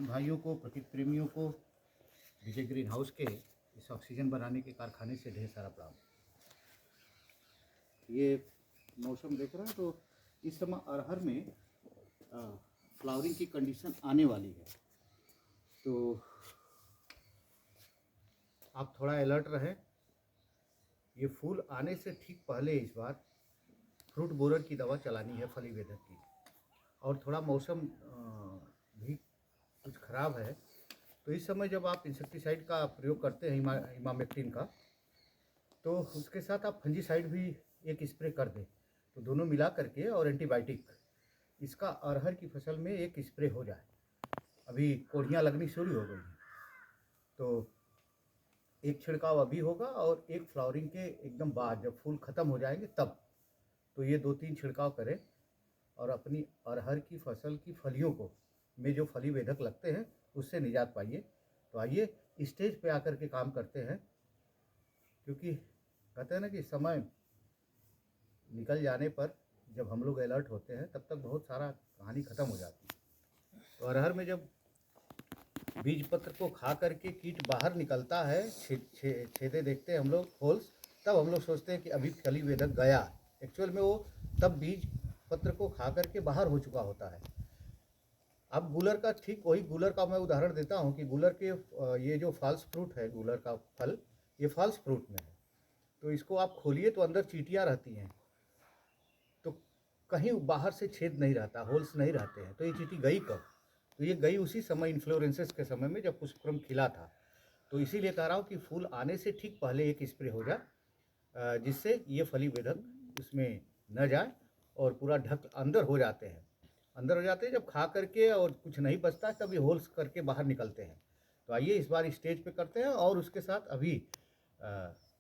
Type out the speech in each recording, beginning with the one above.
किसान भाइयों को, प्रकृति प्रेमियों को विजय ग्रीन हाउस के इस ऑक्सीजन बनाने के कारखाने से ढेर सारा प्रणाम। ये मौसम देख रहे हैं तो इस समय अरहर में फ्लावरिंग की कंडीशन आने वाली है, तो आप थोड़ा अलर्ट रहें। ये फूल आने से ठीक पहले इस बार फ्रूट बोरर की दवा चलानी है फली वेदक की। और थोड़ा मौसम भी कुछ ख़राब है, तो इस समय जब आप इंसेक्टिसाइड का प्रयोग करते हैं इमामेक्टिन का, तो उसके साथ आप फंजीसाइड भी एक स्प्रे कर दें, तो दोनों मिला करके और एंटीबायोटिक इसका अरहर की फसल में एक स्प्रे हो जाए। अभी कोढ़ियाँ लगनी शुरू हो गई हैं, तो एक छिड़काव अभी होगा और एक फ्लावरिंग के एकदम बाद जब फूल ख़त्म हो जाएंगे तब, तो ये 2-3 छिड़काव करें और अपनी अरहर की फसल की फलियों को में जो फली वेधक लगते हैं उससे निजात पाइए। तो आइए स्टेज पे आकर के काम करते हैं, क्योंकि कहते हैं ना कि समय निकल जाने पर जब हम लोग अलर्ट होते हैं तब तक बहुत सारा कहानी ख़त्म हो जाती है। तो अरहर में जब बीज पत्र को खा करके कीट बाहर निकलता है, छेदे देखते हैं हम लोग होल्स, तब हम लोग सोचते हैं कि अभी फली वेधक गया। एक्चुअल में वो तब बीज पत्र को खा करके बाहर हो चुका होता है। अब गूलर का ठीक वही गूलर का मैं उदाहरण देता हूँ कि गूलर के ये जो फॉल्स फ्रूट है, गूलर का फल ये फॉल्स फ्रूट में है, तो इसको आप खोलिए तो अंदर चींटियाँ रहती हैं, तो कहीं बाहर से छेद नहीं रहता, होल्स नहीं रहते हैं। तो ये चींटी गई कब? तो ये गई उसी समय इन्फ्लोरेंसेस के समय में जब पुष्पक्रम खिला था। तो इसीलिए कह रहा हूँ कि फूल आने से ठीक पहले एक स्प्रे हो जाए, जिससे ये फली वेधक उसमें न जाए और पूरा ढक अंदर हो जाते हैं। जब खा करके और कुछ नहीं बचता है तब ये होल्स करके बाहर निकलते हैं। तो आइए इस बार स्टेज पे करते हैं और उसके साथ अभी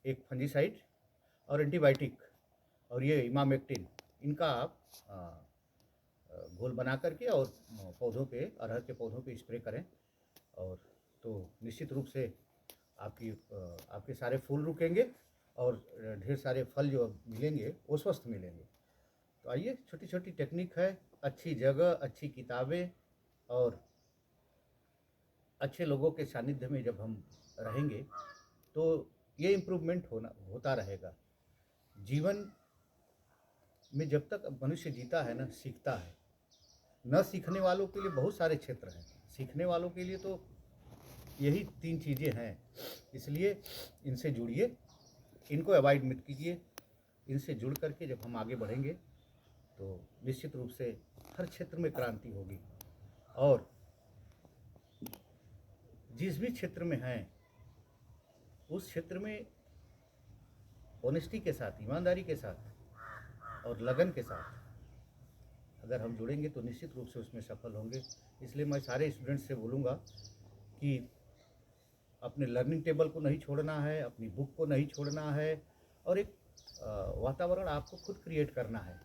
एक फंजीसाइड और एंटीबायोटिक और ये इमामेक्टिन इनका आप घोल बना करके और पौधों पे, अरहर के पौधों पे स्प्रे करें, और तो निश्चित रूप से आपके सारे फूल रुकेंगे और ढेर सारे फल जो मिलेंगे वो स्वस्थ मिलेंगे। तो आइए, छोटी छोटी टेक्निक है, अच्छी जगह, अच्छी किताबें और अच्छे लोगों के सानिध्य में जब हम रहेंगे तो ये इम्प्रूवमेंट होता रहेगा। जीवन में जब तक मनुष्य जीता है ना, सीखता है। न सीखने वालों के लिए बहुत सारे क्षेत्र हैं, सीखने वालों के लिए तो यही 3 चीज़ें हैं। इसलिए इनसे जुड़िए, इनको अवॉइड मत कीजिए। इनसे जुड़ करके जब हम आगे बढ़ेंगे तो निश्चित रूप से हर क्षेत्र में क्रांति होगी। और जिस भी क्षेत्र में हैं उस क्षेत्र में ऑनेस्टी के साथ, ईमानदारी के साथ और लगन के साथ अगर हम जुड़ेंगे तो निश्चित रूप से उसमें सफल होंगे। इसलिए मैं सारे स्टूडेंट्स से बोलूँगा कि अपने लर्निंग टेबल को नहीं छोड़ना है, अपनी बुक को नहीं छोड़ना है, और एक वातावरण आपको खुद क्रिएट करना है।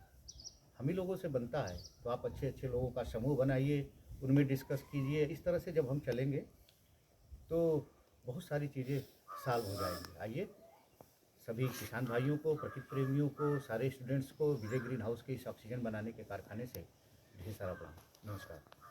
हम ही लोगों से बनता है, तो आप अच्छे अच्छे लोगों का समूह बनाइए, उनमें डिस्कस कीजिए। इस तरह से जब हम चलेंगे तो बहुत सारी चीज़ें सॉल्व हो जाएंगी। आइए, सभी किसान भाइयों को, प्रकृति प्रेमियों को, सारे स्टूडेंट्स को विजय ग्रीन हाउस के इस ऑक्सीजन बनाने के कारखाने से ढेर सारा प्रणाम। नमस्कार।